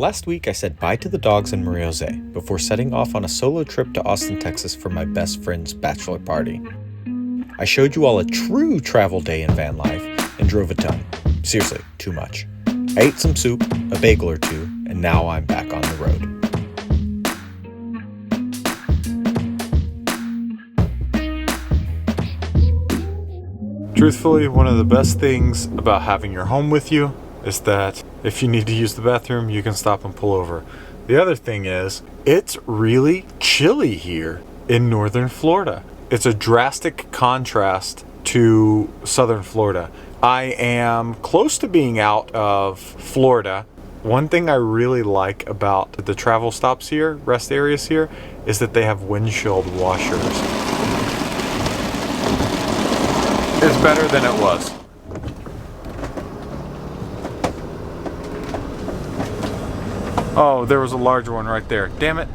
Last week I said bye to the dogs in Mariajosé before setting off on a solo trip to Austin, Texas for my best friend's bachelor party. I showed you all a true travel day in van life and drove a ton. Seriously, too much. I ate some soup, a bagel or two, and now I'm back on the road. Truthfully, one of the best things about having your home with you is that if you need to use the bathroom, you can stop and pull over. The other thing is, it's really chilly here in northern Florida. It's a drastic contrast to southern Florida. I am close to being out of Florida. One thing I really like about the travel stops here, rest areas here, is that they have windshield washers. It's better than it was. Oh, there was a larger one right there. Damn it.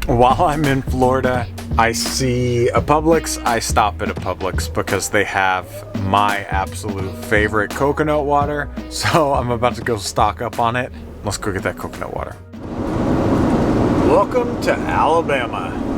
While I'm in Florida, I see a Publix. I stop at a Publix because they have my absolute favorite coconut water. So I'm about to go stock up on it. Let's go get that coconut water. Welcome to Alabama.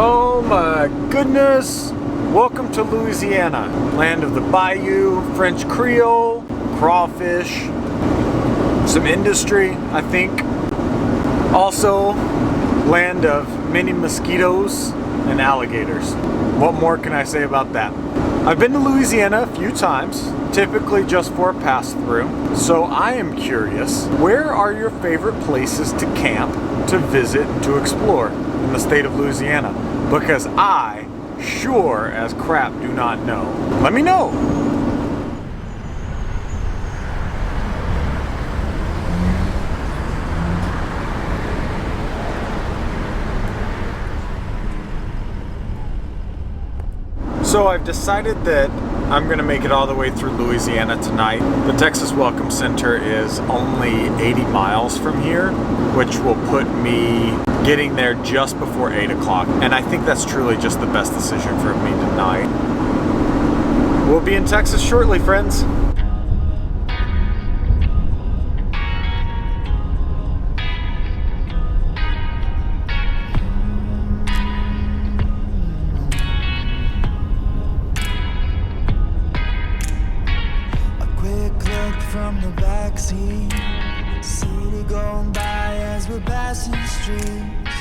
Oh my goodness! Welcome to Louisiana, land of the bayou, French Creole, crawfish, some industry, I think. Also, land of many mosquitoes and alligators. What more can I say about that? I've been to Louisiana a few times, typically just for a pass-through, so I am curious, where are your favorite places to camp, to visit, and to explore in the state of Louisiana? Because I sure as crap do not know. Let me know. So I've decided that I'm going to make it all the way through Louisiana tonight. The Texas Welcome Center is only 80 miles from here, which will put me getting there just before 8 o'clock. And I think that's truly just the best decision for me tonight. We'll be in Texas shortly, friends. From the backseat, city going by as we're passing streets,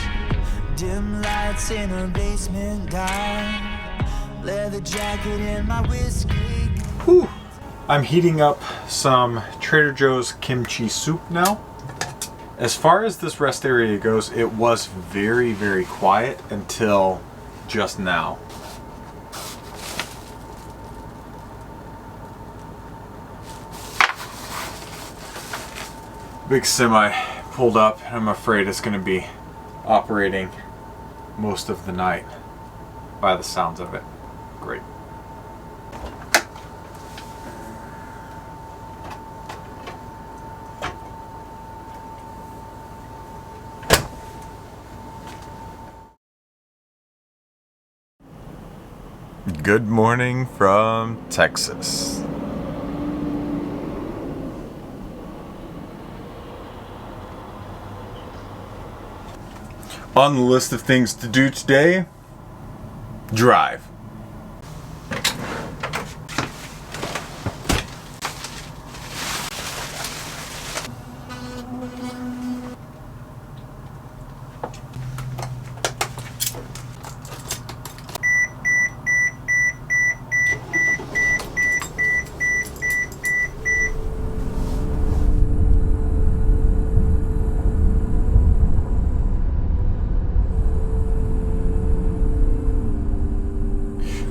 dim lights in her basement dive, leather jacket in my whiskey. Whew. I'm heating up some Trader Joe's kimchi soup now. As far as this rest area goes, it was very, very quiet until just now. Big semi pulled up, and I'm afraid it's going to be operating most of the night by the sounds of it. Great. Good morning from Texas. On the list of things to do today, drive.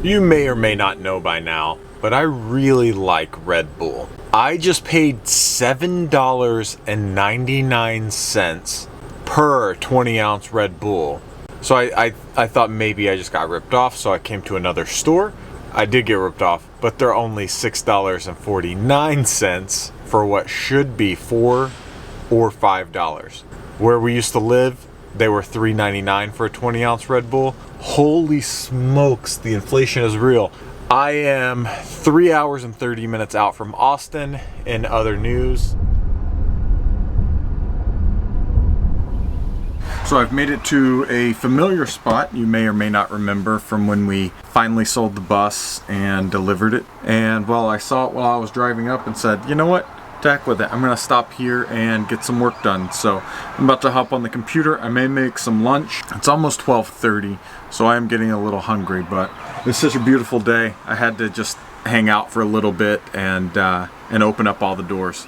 You may or may not know by now, but I really like Red Bull. I just paid $7.99 per 20-ounce Red Bull. So I thought maybe I just got ripped off, so I came to another store. I did get ripped off, but they're only $6.49 for what should be $4 or $5. Where we used to live, they were $3.99 for a 20-ounce Red Bull. Holy smokes, the inflation is real. I am 3 hours and 30 minutes out from Austin. In other news, so I've made it to a familiar spot you may or may not remember from when we finally sold the bus and delivered it. And well, I saw it while I was driving up and said, you know what? To heck with it. I'm gonna stop here and get some work done. So I'm about to hop on the computer. I may make some lunch. It's almost 12:30, so I am getting a little hungry, but it's such a beautiful day. I had to just hang out for a little bit and open up all the doors.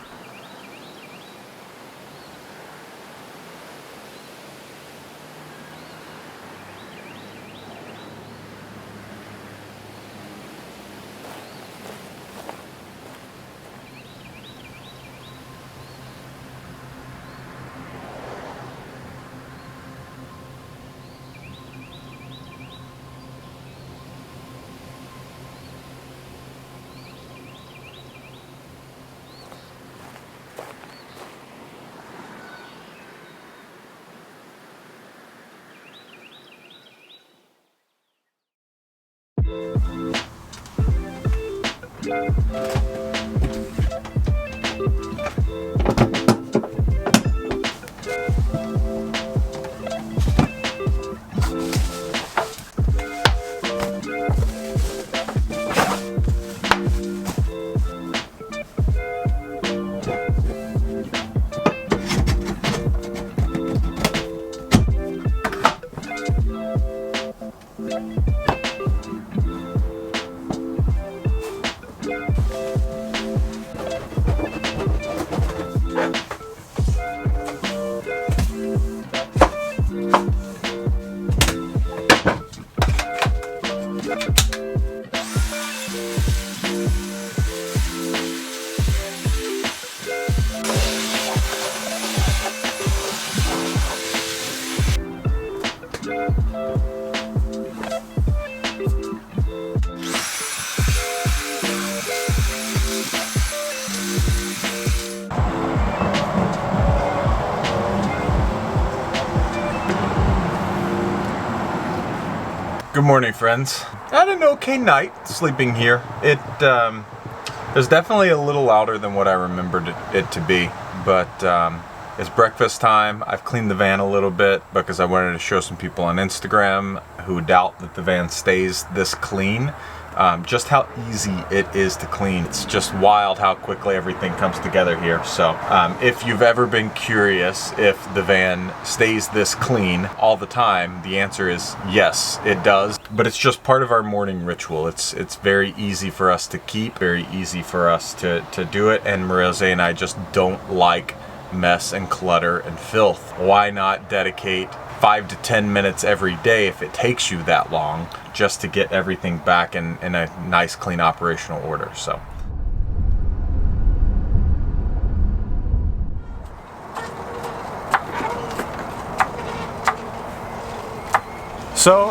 Good morning, friends. I had an okay night sleeping here. It was definitely a little louder than what I remembered it to be, but it's breakfast time. I've cleaned the van a little bit because I wanted to show some people on Instagram who doubt that the van stays this clean. Just how easy it is to clean. It's just wild how quickly everything comes together here. So if you've ever been curious if the van stays this clean all the time, the answer is yes, it does. But it's just part of our morning ritual. It's very easy for us to keep, very easy for us to do it. And Mariajosé and I just don't like mess and clutter and filth. Why not dedicate 5 to 10 minutes every day, if it takes you that long, just to get everything back in a nice, clean operational order. So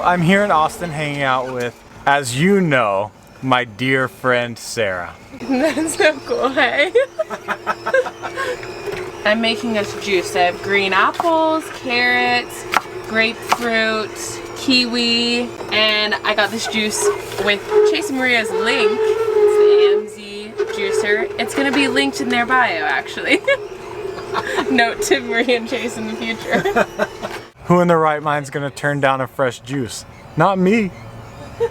I'm here in Austin hanging out with, as you know, my dear friend Sarah. That's so cool, hey? I'm making us juice. I have green apples, carrots, grapefruit, kiwi, and I got this juice with Chase and Maria's link. It's the AMZ juicer. It's gonna be linked in their bio, actually. Note to Maria and Chase in the future. Who in their right mind is gonna turn down a fresh juice? Not me.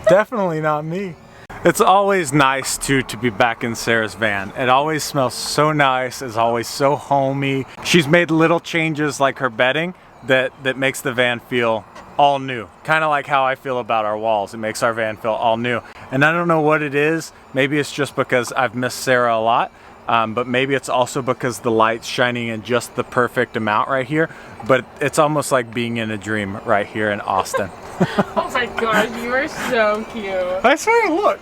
Definitely not me. It's always nice to be back in Sarah's van. It always smells so nice. It's always so homey. She's made little changes like her bedding that makes the van feel all new. Kind of like how I feel about our walls. It makes our van feel all new. And I don't know what it is. Maybe it's just because I've missed Sarah a lot. But maybe it's also because the light's shining in just the perfect amount right here. But it's almost like being in a dream right here in Austin. Oh my gosh, you are so cute. I swear, look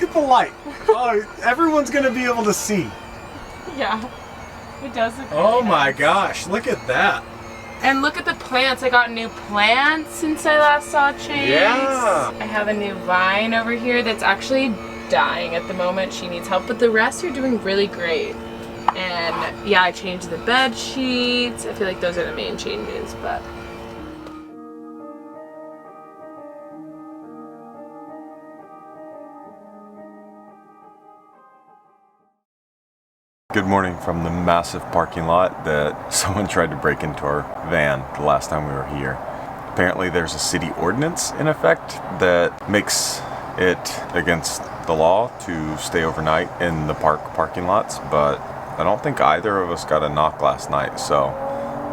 at the light. Oh, everyone's gonna be able to see. Yeah, it does look Oh really my nice. gosh, look at that. And look at the plants. I got new plants since I last saw Chase. Yeah. I have a new vine over here that's actually dying at the moment. She needs help, but the rest are doing really great. And yeah, I changed the bed sheets. I feel like those are the main changes, but. Good morning from the massive parking lot that someone tried to break into our van the last time we were here. Apparently there's a city ordinance in effect that makes it against the law to stay overnight in the parking lots, but I don't think either of us got a knock last night, so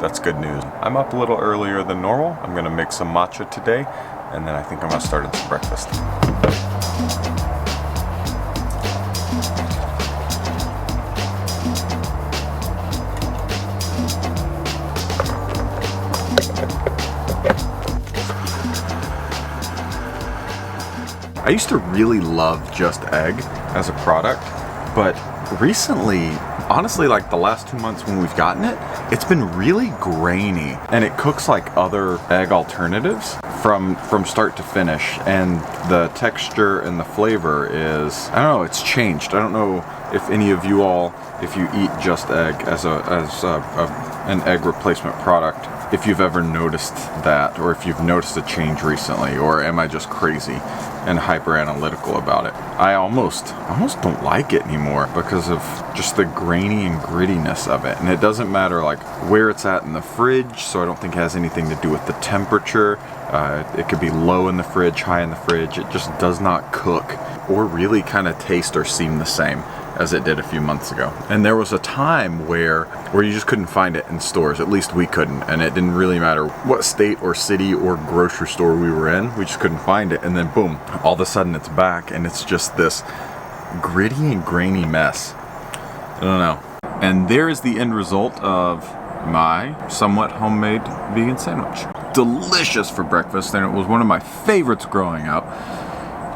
that's good news. I'm up a little earlier than normal. I'm gonna make some matcha today, and then I think I'm gonna start on some breakfast. I used to really love Just Egg as a product, but recently, honestly, like the last 2 months when we've gotten it, it's been really grainy, and it cooks like other egg alternatives from start to finish, and the texture and the flavor is, I don't know, it's changed. I don't know if any of you all, if you eat Just Egg as an egg replacement product, if you've ever noticed that, or if you've noticed a change recently, or am I just crazy and hyper analytical about it? I almost don't like it anymore because of just the grainy and grittiness of it. And it doesn't matter like where it's at in the fridge, so I don't think it has anything to do with the temperature. It could be low in the fridge, high in the fridge. It just does not cook or really kind of taste or seem the same as it did a few months ago. And there was a time where you just couldn't find it in stores. At least we couldn't, and it didn't really matter what state or city or grocery store we were in, we just couldn't find it. And then boom, all of a sudden it's back, and it's just this gritty and grainy mess. I don't know. And there is the end result of my somewhat homemade vegan sandwich. Delicious for breakfast, and it was one of my favorites growing up.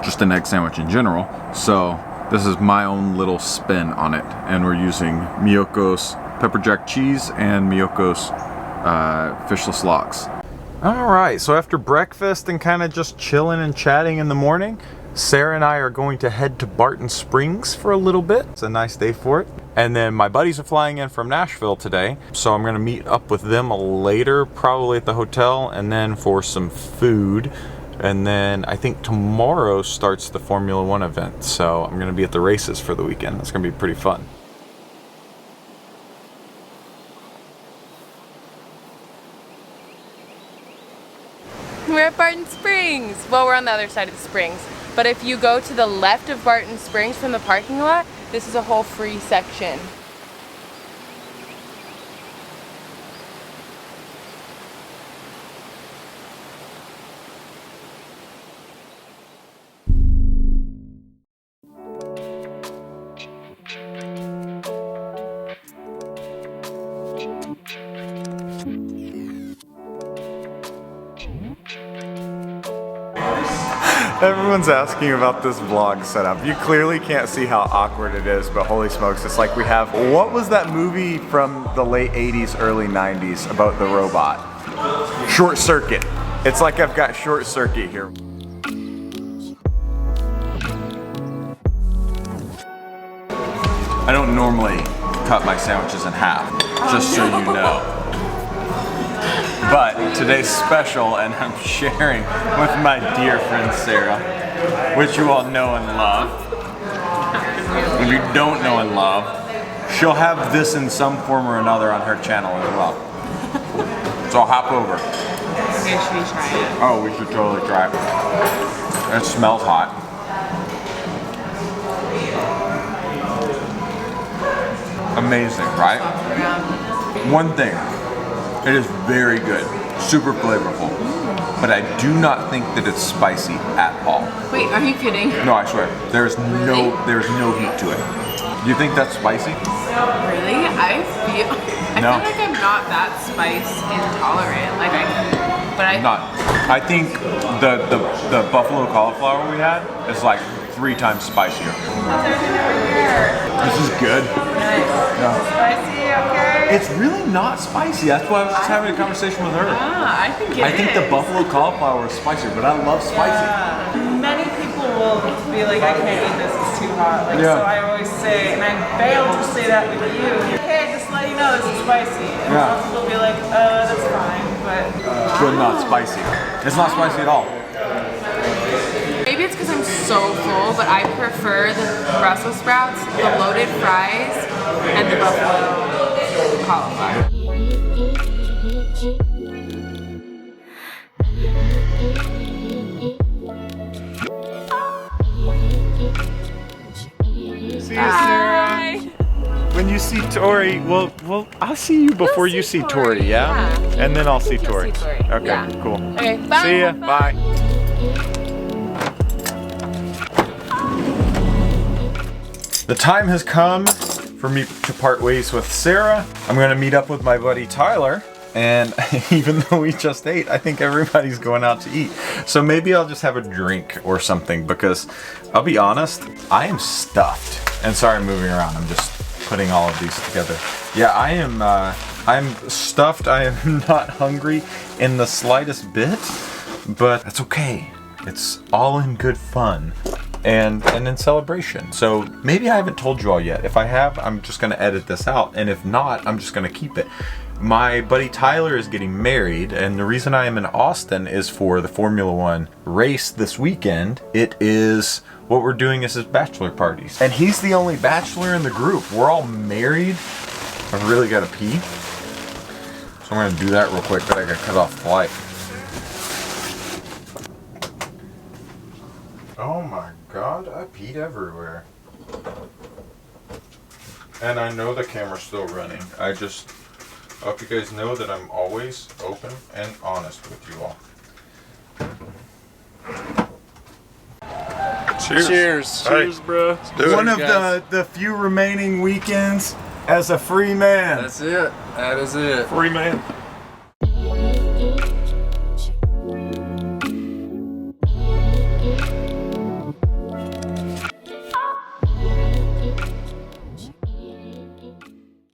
Just an egg sandwich in general. So this is my own little spin on it, and we're using Miyoko's pepper jack cheese and Miyoko's fishless lox. All right, so after breakfast and kind of just chilling and chatting in the morning, Sarah and I are going to head to Barton Springs for a little bit. It's a nice day for it. And then my buddies are flying in from Nashville today, so I'm gonna meet up with them later, probably at the hotel, and then for some food. And then I think tomorrow starts the Formula One event, so I'm gonna be at the races for the weekend. That's gonna be pretty fun. We're at Barton Springs. Well, we're on the other side of the springs. But if you go to the left of Barton Springs from the parking lot, this is a whole free section. Everyone's asking about this vlog setup. You clearly can't see how awkward it is, but holy smokes, it's like we have, what was that movie from the late 80s, early 90s about the robot? Short Circuit. It's like I've got Short Circuit here. I don't normally cut my sandwiches in half, just so you know. But today's special, and I'm sharing with my dear friend Sarah, which you all know and love. If you don't know and love, she'll have this in some form or another on her channel as well. So I'll hop over. Okay, should we try it? Oh, we should totally try it. It smells hot. Amazing, right? One thing. It is very good, super flavorful, but I do not think that it's spicy at all. Wait, are you kidding? No, I swear, there's no heat to it. Do you think that's spicy? Really? I feel like I'm not that spice intolerant. Like Not. I think the buffalo cauliflower we had is like 3 times spicier. This is good. Nice. No. Spicy, okay? It's really not spicy. That's why I was just having a conversation with her. Ah, I think it I think the is. buffalo cauliflower is spicier, but I love spicy. Many people will be like, I can't eat this, it's too hot. Like, Yeah. so I always say, and I fail to say that with you, hey, just let you know this is spicy. And Yeah. some people will be like, that's fine, but But not spicy. It's not spicy at all. Maybe it's because I'm so full, but I prefer the Brussels sprouts, the loaded fries, and the buffalo cauliflower. See you, Sarah. When you see Tori, well, I'll see you before you see Tori, yeah? And then I'll see Tori. Okay, Yeah. cool. Okay, bye. See ya. Bye. The time has come for me to part ways with Sarah. I'm gonna meet up with my buddy Tyler, and even though we just ate, I think everybody's going out to eat. So maybe I'll just have a drink or something, because I'll be honest, I am stuffed. And sorry I'm moving around, I'm just putting all of these together. Yeah, I'm stuffed. I am not hungry in the slightest bit, but that's okay. It's all in good fun and in celebration. So maybe I haven't told you all yet. If I have, I'm just gonna edit this out, and if not, I'm just gonna keep it. My buddy Tyler is getting married, and the reason I am in Austin is for the Formula One race this weekend. It is, what we're doing is his bachelor parties. And he's the only bachelor in the group. We're all married. I really gotta pee. So I'm gonna do that real quick, but I gotta cut off the light. Oh my God, I peed everywhere. And I know the camera's still running. I just hope you guys know that I'm always open and honest with you all. Cheers. Cheers. All right. Cheers, bro. One of the few remaining weekends as a free man. That's it. That is it. Free man.